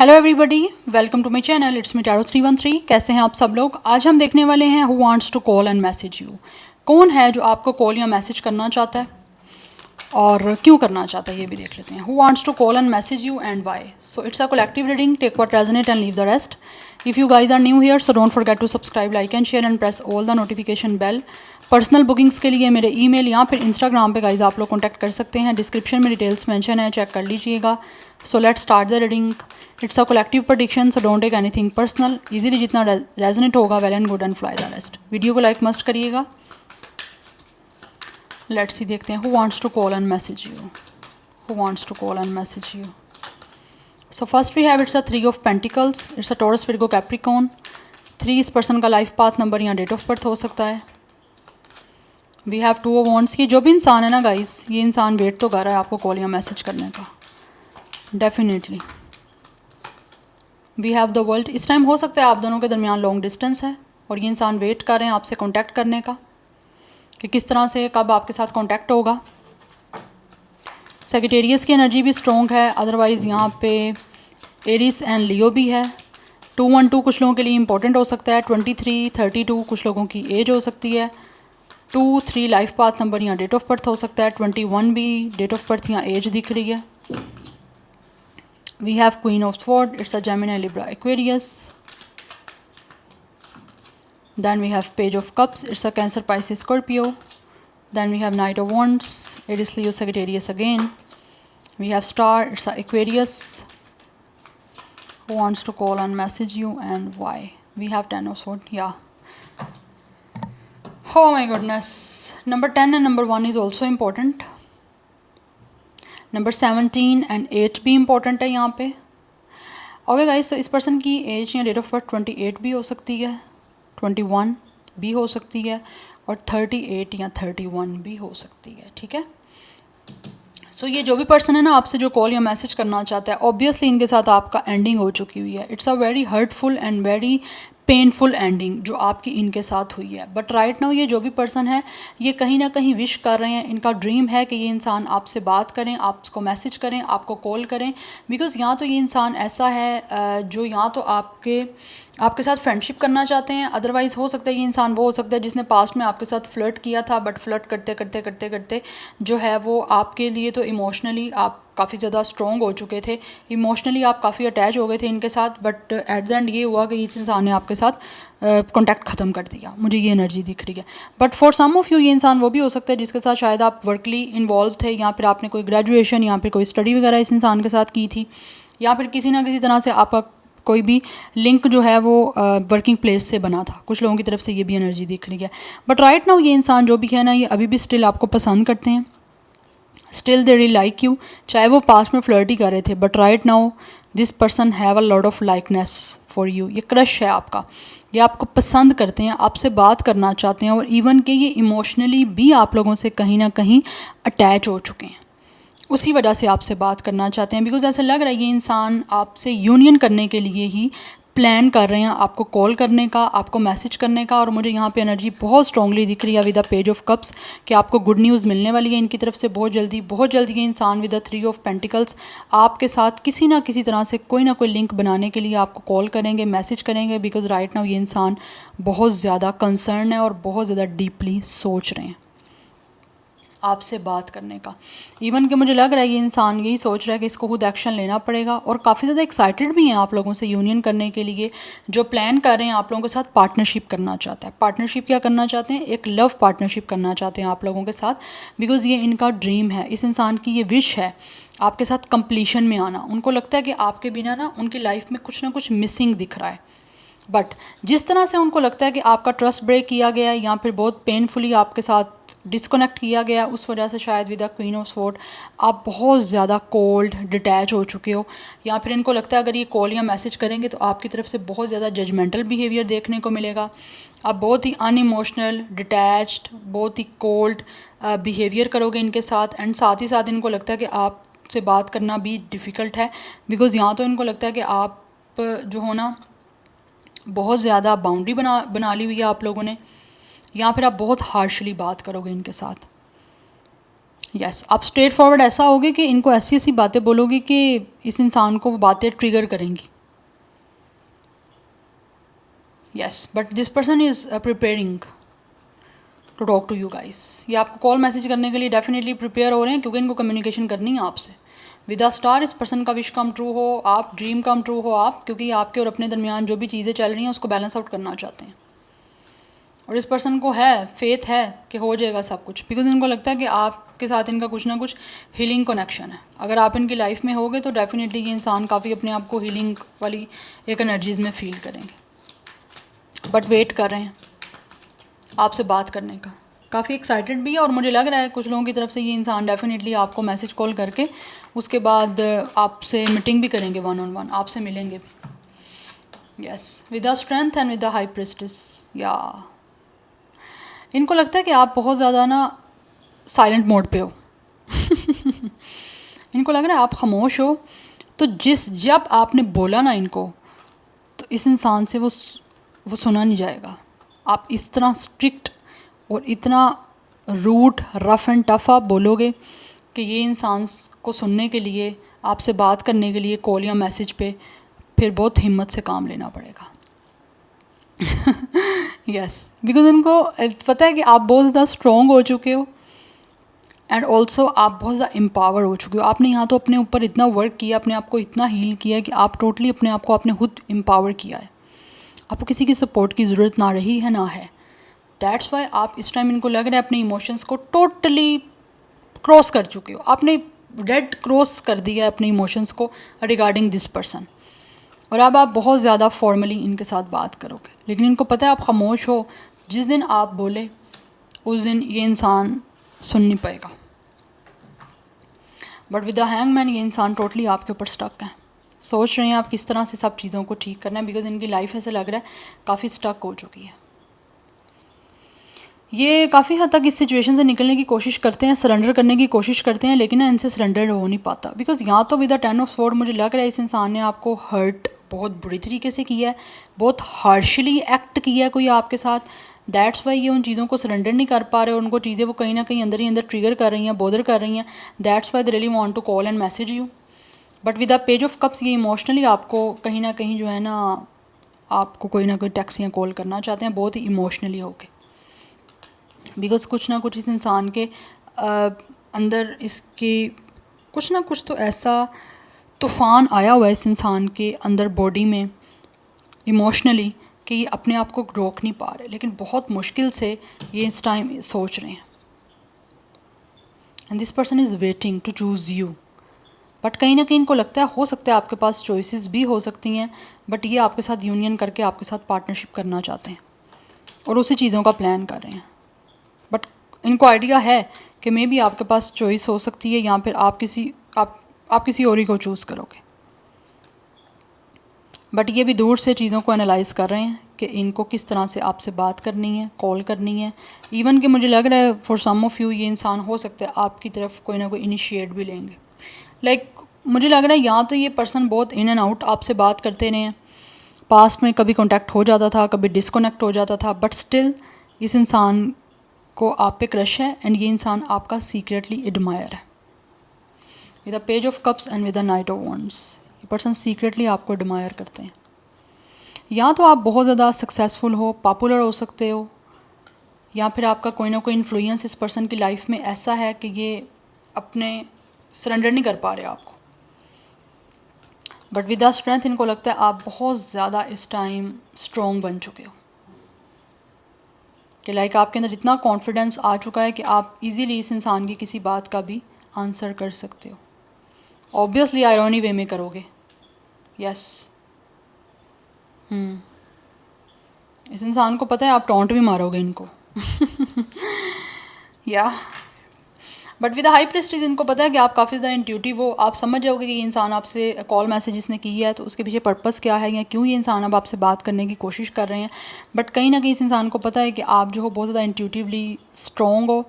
Hello everybody, welcome to my channel. It's me tarot 313। कैसे हैं आप सब लोग। आज हम देखने वाले हैं who wants to call and message you. कौन है जो आपको कॉल या मैसेज करना चाहता है और क्यों करना चाहता है ये भी देख लेते हैं। Who wants to call and message you and why. So it's a collective reading, take what resonate and leave the rest. If you guys are new here so don't forget to subscribe, like and share and press all the notification bell. Personal bookings के लिए मेरे email या फिर Instagram पे guys आप लोग contact कर सकते हैं। डिस्क्रिप्शन में डिटेल्स मेंशन है, चेक कर लीजिएगा। So let start the reading. It's a collective prediction, so don't take anything personal. Easily जितना रेजोनेट होगा well and good and fly the rest. Video को लाइक मस्ट करिएगा। लेट्स सी, देखते हैं who wants to call and message you. Who wants to call and message you. So first we have it's a 3 of pentacles. It's a Taurus, Virgo, Capricorn. 3 इस person का life path number या date of birth हो सकता है। We have 2 of wands. ये जो भी इंसान है ना गाइस, ये इंसान वेट तो कर रहा है आपको कॉल या मैसेज करने का, definitely. We have the world. इस टाइम हो सकता है आप दोनों के दरमियान लॉन्ग डिस्टेंस है और ये इंसान वेट कर रहे हैं आपसे कॉन्टैक्ट करने का कि किस तरह से कब आपके साथ कॉन्टैक्ट होगा। सेजिटेरियस की एनर्जी भी स्ट्रॉन्ग है। अदरवाइज़ यहाँ पे एरिस एंड लियो भी है। 212 कुछ लोगों के लिए इंपॉर्टेंट हो सकता है। 23, 32 कुछ लोगों की एज हो सकती है। 2, 3 लाइफ पाथ नंबर या डेट ऑफ बर्थ हो सकता है। 21 भी डेट ऑफ बर्थ या एज दिख रही है। We have queen of sword. It's a Gemini, Libra, Aquarius. Then we have page of cups. It's a Cancer, Pisces, Scorpio. Then we have knight of wands. Aries, Leo, Sagittarius again. We have star. It's a Aquarius. Who wants to call and message you and why? We have 10 of swords. Yeah. Oh my goodness. Number 10 and number 1 is also important. Number 17 and 8 भी important है यहाँ पे। Okay guys, तो इस person की as या date of birth 28 भी हो सकती है, 21 भी हो सकती है और 38 या 31 भी हो सकती है। ठीक है। सो ये जो भी पर्सन है ना आपसे जो कॉल या मैसेज करना चाहता है, ऑब्वियसली इनके साथ आपका एंडिंग हो चुकी हुई है। It's a very hurtful and very painful ending जो आपकी इनके साथ हुई है। बट राइट नाउ ये जो भी पर्सन है ये कहीं ना कहीं विश कर रहे हैं, इनका ड्रीम है कि ये इंसान आपसे बात करें, आपको मैसेज करें, आपको कॉल करें। बिकॉज़ यहाँ तो ये इंसान ऐसा है जो यहाँ तो आपके साथ फ्रेंडशिप करना चाहते हैं। अदरवाइज़ हो सकता है ये इंसान वो हो सकता है जिसने पास्ट में आपके साथ फ्लर्ट किया था, बट फ्लर्ट करते करते करते करते जो है वो आपके लिए तो इमोशनली आप काफ़ी ज़्यादा स्ट्रॉन्ग हो चुके थे, इमोशनली आप काफ़ी अटैच हो गए थे इनके साथ। बट एट द एंड ये हुआ कि इस इंसान ने आपके साथ कॉन्टैक्ट ख़त्म कर दिया। मुझे ये एनर्जी दिख रही है। But for some of you ये इंसान वो भी हो सकता है जिसके साथ शायद आप वर्कली इन्वॉल्व थे, या फिर आपने कोई ग्रेजुएशन या फिर कोई स्टडी वगैरह इस इंसान के साथ की थी, या फिर किसी ना किसी तरह से आपका कोई भी लिंक जो है वो वर्किंग प्लेस से बना था। कुछ लोगों की तरफ से ये भी एनर्जी दिख रही है। बट राइट नाउ ये इंसान जो भी है ना ये अभी भी स्टिल आपको पसंद करते हैं, still they really like you. चाहे वो पास्ट में फ्लर्ट ही कर रहे थे, but right now this person have a lot of likeness for you. ये क्रश है आपका, ये आपको पसंद करते हैं, आपसे बात करना चाहते हैं और इवन कि ये इमोशनली भी आप लोगों से कहीं ना कहीं अटैच हो चुके हैं, उसी वजह से आपसे बात करना चाहते हैं। बिकॉज ऐसा लग रहा है ये इंसान आपसे यूनियन करने के लिए ही प्लान कर रहे हैं, आपको कॉल करने का, आपको मैसेज करने का। और मुझे यहाँ पे एनर्जी बहुत स्ट्रांगली दिख रही है with the page of cups कि आपको गुड न्यूज़ मिलने वाली है इनकी तरफ से बहुत जल्दी। बहुत जल्दी ये इंसान विद द 3 ऑफ पेंटिकल्स आपके साथ किसी ना किसी तरह से कोई ना कोई लिंक बनाने के लिए आपको कॉल करेंगे, मैसेज करेंगे। बिकॉज राइट नाउ ये इंसान बहुत ज़्यादा कंसर्न है और बहुत ज़्यादा डीपली सोच रहे हैं आपसे बात करने का। इवन कि मुझे लग रहा है ये इंसान यही सोच रहा है कि इसको खुद एक्शन लेना पड़ेगा और काफ़ी ज़्यादा एक्साइटेड भी हैं आप लोगों से यूनियन करने के लिए। जो प्लान कर रहे हैं आप लोगों के साथ पार्टनरशिप करना चाहता है। पार्टनरशिप क्या करना चाहते हैं? एक लव पार्टनरशिप करना चाहते हैं आप लोगों के साथ। बिकॉज़ ये इनका ड्रीम है, इस इंसान की ये विश है आपके साथ कंप्लीशन में आना। उनको लगता है कि आपके बिना ना उनकी लाइफ में कुछ ना कुछ मिसिंग दिख रहा है। बट जिस तरह से उनको लगता है कि आपका ट्रस्ट ब्रेक किया गया है या फिर बहुत पेनफुली आपके साथ डिस्कनेक्ट किया गया, उस वजह से शायद with the queen of sword आप बहुत ज़्यादा कोल्ड डिटैच हो चुके हो। या फिर इनको लगता है अगर ये कॉल या मैसेज करेंगे तो आपकी तरफ से बहुत ज़्यादा जजमेंटल बिहेवियर देखने को मिलेगा। आप बहुत ही अनइमोशनल, डिटैच्ड, बहुत ही कोल्ड बिहेवियर करोगे इनके साथ। एंड साथ ही साथ इनको लगता है कि आपसे बात करना भी डिफ़िकल्ट है। बिकॉज़ यहाँ तो इनको लगता है कि आप जो हो ना बहुत ज़्यादा बाउंड्री बना ली हुई है आप लोगों ने, या फिर आप बहुत हार्शली बात करोगे इनके साथ। यस, आप स्ट्रेट फॉरवर्ड ऐसा होगे कि इनको ऐसी ऐसी बातें बोलोगे कि इस इंसान को वो बातें ट्रिगर करेंगी। Yes, but this person is preparing to talk to you guys. ये आपको कॉल मैसेज करने के लिए डेफिनेटली प्रिपेयर हो रहे हैं, क्योंकि इनको कम्युनिकेशन करनी है आपसे। विद अ स्टार इस पर्सन का विश कम ट्रू हो, आप ड्रीम कम ट्रू हो आप, क्योंकि आपके और अपने दरमियान जो भी चीज़ें चल रही हैं उसको बैलेंस आउट करना चाहते हैं। और इस पर्सन को है, फेथ है कि हो जाएगा सब कुछ, बिकॉज इनको लगता है कि आपके साथ इनका कुछ ना कुछ हीलिंग कनेक्शन है। अगर आप इनकी लाइफ में होगे तो डेफिनेटली ये इंसान काफ़ी अपने आप को हीलिंग वाली एक एनर्जीज़ में फील करेंगे। बट वेट कर रहे हैं आपसे बात करने का, काफ़ी एक्साइटेड भी है। और मुझे लग रहा है कुछ लोगों की तरफ से ये इंसान डेफिनेटली आपको मैसेज कॉल करके उसके बाद आपसे मीटिंग भी करेंगे, 1-on-1 आपसे मिलेंगे भी। Yes, with the strength and with the high priestess. या इनको लगता है कि आप बहुत ज़्यादा ना साइलेंट मोड पे हो। इनको लग रहा है आप खामोश हो, तो जब आपने बोला ना इनको, तो इस इंसान से वो सुना नहीं जाएगा। आप इस तरह स्ट्रिक्ट और इतना रूड, रफ एंड टफ आप बोलोगे कि ये इंसान को सुनने के लिए, आपसे बात करने के लिए कॉल या मैसेज पे फिर बहुत हिम्मत से काम लेना पड़ेगा। यस, बिकॉज उनको पता है कि आप बहुत ज़्यादा स्ट्रॉन्ग हो चुके हो एंड ऑल्सो आप बहुत ज़्यादा एम्पावर हो चुके हो। आपने यहाँ तो अपने ऊपर इतना वर्क किया, अपने आप को इतना हील किया है कि आप टोटली अपने आप को आपने खुद एम्पावर किया है। आपको किसी की सपोर्ट की ज़रूरत ना रही है ना है। दैट्स वाई आप इस टाइम इनको लग रहा है अपने इमोशंस को टोटली क्रॉस कर चुके हो। आपने रेड क्रॉस कर दिया है अपने इमोशंस को रिगार्डिंग दिस पर्सन। और अब आप बहुत ज़्यादा फॉर्मली इनके साथ बात करोगे, लेकिन इनको पता है आप खामोश हो। जिस दिन आप बोले उस दिन ये इंसान सुन नहीं पाएगा। बट विद द हैंगमैन ये इंसान टोटली आपके ऊपर स्टक है। सोच रहे हैं आप किस तरह से सब चीज़ों को ठीक करना है, बिकॉज इनकी लाइफ ऐसे लग रहा है काफ़ी स्टक हो चुकी है। ये काफ़ी हद तक इस सिचुएशन से निकलने की कोशिश करते हैं, सरेंडर करने की कोशिश करते हैं, लेकिन ना इनसे सरेंडर हो नहीं पाता। बिकॉज यहाँ तो विद द 10 ऑफ स्वॉर्ड मुझे लग रहा है इस इंसान ने आपको हर्ट बहुत बुरी तरीके से किया है, बहुत हार्शली एक्ट किया है कोई आपके साथ। दैट्स वाई ये उन चीज़ों को सरेंडर नहीं कर पा रहे, और उनको चीज़ें वो कहीं ना कहीं अंदर ही अंदर ट्रिगर कर रही हैं, बॉदर कर रही हैं। That's why they really want to call and message you. But with the page of cups ये इमोशनली आपको कहीं ना कहीं जो है ना, आपको कोई ना कोई टेक्स्ट या कॉल करना चाहते हैं, बहुत ही इमोशनली होके। बिकॉज कुछ ना कुछ इस इंसान के अंदर इसके कुछ ना कुछ तो ऐसा तूफ़ान आया हुआ है इस इंसान के अंदर बॉडी में इमोशनली, कि ये अपने आप को रोक नहीं पा रहे, लेकिन बहुत मुश्किल से ये इस टाइम सोच रहे हैं। And this person is waiting to choose you. But कहीं ना कहीं इनको लगता है हो सकता है आपके पास चॉइसेस भी हो सकती हैं, बट ये आपके साथ यूनियन करके आपके साथ पार्टनरशिप करना चाहते हैं और उसी चीज़ों का प्लान कर रहे हैं। बट इनको आइडिया है कि मे बी आपके पास चॉइस हो सकती है, या फिर आप किसी और ही को चूज़ करोगे। बट ये भी दूर से चीज़ों को एनालाइज़ कर रहे हैं कि इनको किस तरह से आपसे बात करनी है, कॉल करनी है। इवन कि मुझे लग रहा है फॉर सम ऑफ़ यू ये इंसान हो सकता है आपकी तरफ कोई ना कोई इनिशिएट भी लेंगे। मुझे लग रहा है यहाँ तो ये पर्सन बहुत इन एंड आउट आपसे बात करते रहे हैं। पास्ट में कभी कॉन्टैक्ट हो जाता था, कभी डिसकनेक्ट हो जाता था, बट स्टिल इस इंसान को आप पे क्रश है एंड ये इंसान आपका सीक्रेटली एडमायर है। With the page of cups and with the night of wands ये पर्सन सीक्रेटली आपको एडमायर करते हैं। या तो आप बहुत ज़्यादा सक्सेसफुल हो, पॉपुलर हो सकते हो, या फिर आपका कोई ना कोई इन्फ्लुएंस इस पर्सन की लाइफ में ऐसा है कि ये अपने सरेंडर नहीं कर पा रहे आपको। बट विद द स्ट्रेंथ इनको लगता है आप बहुत ज़्यादा इस टाइम स्ट्रॉन्ग बन चुके हो, कि लाइक आपके अंदर इतना कॉन्फिडेंस आ चुका है कि आप इजीली इस इंसान की किसी बात का भी आंसर कर सकते हो। ऑब्वियसली आयरनी वे में करोगे। यस इस इंसान को पता है आप टॉन्ट भी मारोगे इनको। या बट विद हाई प्रेस्टीज इनको पता है कि आप काफ़ी ज़्यादा इंट्यूटिव हो। आप समझ जाओगे कि ये इंसान आपसे कॉल मैसेज इसने की है तो उसके पीछे पर्पस क्या है, या क्यों ये इंसान अब आपसे बात करने की कोशिश कर रहे हैं। बट कहीं ना कहीं इस इंसान को पता है कि आप जो हो बहुत ज़्यादा इंट्यूटिवली स्ट्रॉन्ग हो,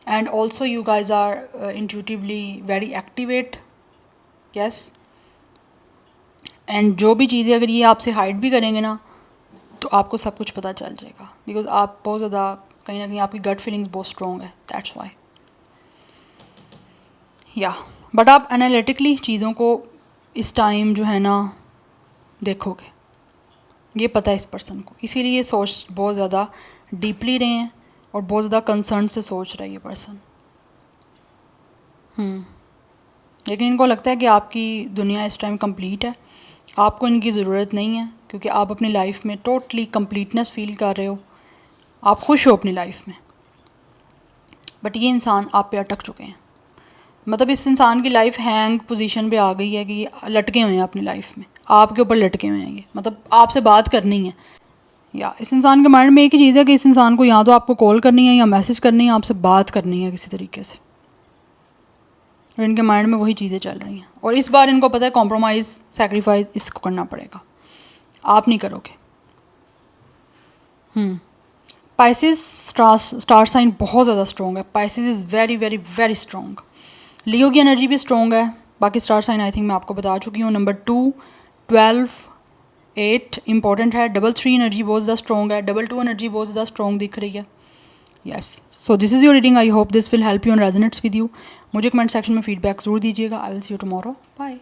and also you guys are intuitively very activate. Yes, and जो भी चीज़ें अगर ये आपसे हाइड भी करेंगे ना, तो आपको सब कुछ पता चल जाएगा, बिकॉज आप बहुत ज़्यादा कहीं ना कहीं आपकी गट फीलिंग्स बहुत स्ट्रॉन्ग है। दैट्स वाई या बट आप एनालिटिकली चीज़ों को इस टाइम जो है ना देखोगे, ये पता है इस पर्सन को, इसीलिए ये सोच बहुत ज़्यादा डीपली रहे हैं और बहुत ज़्यादा कंसर्न से सोच रहा है ये पर्सन। लेकिन इनको लगता है कि आपकी दुनिया इस टाइम कंप्लीट है, आपको इनकी ज़रूरत नहीं है, क्योंकि आप अपनी लाइफ में टोटली कंप्लीटनेस फील कर रहे हो, आप खुश हो अपनी लाइफ में। बट ये इंसान आप पे अटक चुके हैं, मतलब इस इंसान की लाइफ हैंग पोजीशन पे आ गई है कि ये लटके हुए हैं अपनी लाइफ में, आपके ऊपर लटके हुए हैं ये, मतलब आपसे बात करनी है। या इस इंसान के माइंड में एक ही चीज़ है कि इस इंसान को या तो आपको कॉल करनी है या मैसेज करनी है, आपसे बात करनी है किसी तरीके से, और इनके माइंड में वही चीज़ें चल रही हैं। और इस बार इनको पता है कॉम्प्रोमाइज़ सेक्रीफाइस इसको करना पड़ेगा, आप नहीं करोगे। पाइसेस स्टार साइन बहुत ज़्यादा स्ट्रॉन्ग है, Pisces is very very very strong. Leo की एनर्जी भी स्ट्रॉन्ग है, बाकी स्टार साइन आई थिंक मैं आपको बता चुकी हूँ। नंबर 2, 12, 8 इंपॉर्टेंट है। 3 एनर्जी बहुत ज़्यादा स्ट्रॉन्ग है। 2 एनर्जी बहुत ज़्यादा स्ट्रॉन्ग दिख रही है। Yes, so this is your reading, I hope this will help you and resonates with you. मुझे कमेंट सेक्शन में फीडबैक ज़रूर दीजिएगा। I will see you tomorrow, bye.